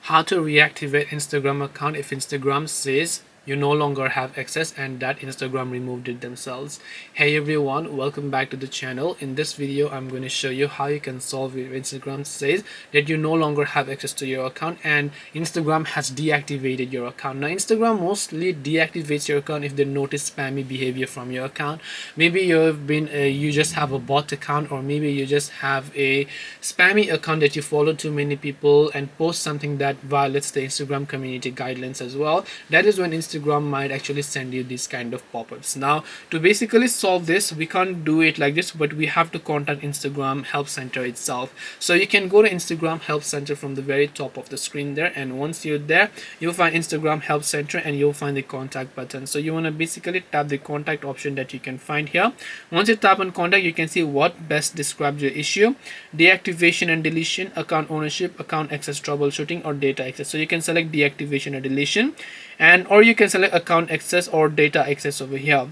How to reactivate Instagram account if Instagram says you no longer have access and that Instagram removed it themselves. Hey everyone, welcome back to the channel. In this video I'm going to show you how you can solve it if Instagram says that you no longer have access to your account and Instagram has deactivated your account. Now Instagram mostly deactivates your account if they notice spammy behavior from your account. Maybe you just have a bot account, or maybe you just have a spammy account that you follow too many people and post something that violates the Instagram community guidelines as well. That is when Instagram might actually send you these kind of pop-ups. Now to basically solve this, we can't do it like this, but we have to contact Instagram Help Center itself. So you can go to Instagram Help Center from the very top of the screen there, and once you're there you'll find Instagram Help Center and you'll find the contact button. So you want to basically tap the contact option that you can find here. Once you tap on contact, you can see what best describes your issue: deactivation and deletion, account ownership, account access troubleshooting, or data access. So you can select deactivation or deletion, and or you can select account access or data access over here.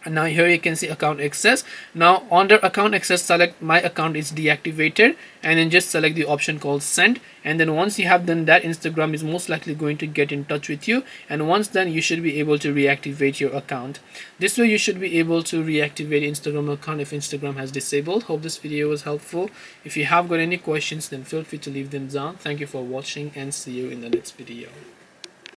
And now here you can see account access. Now under account access, select my account is deactivated and then just select the option called send. And then once you have done that, Instagram is most likely going to get in touch with you, and once done you should be able to reactivate your account. This way you should be able to reactivate Instagram account if Instagram has disabled. Hope this video was helpful. If you have got any questions, then feel free to leave them down. Thank you for watching and see you in the next video.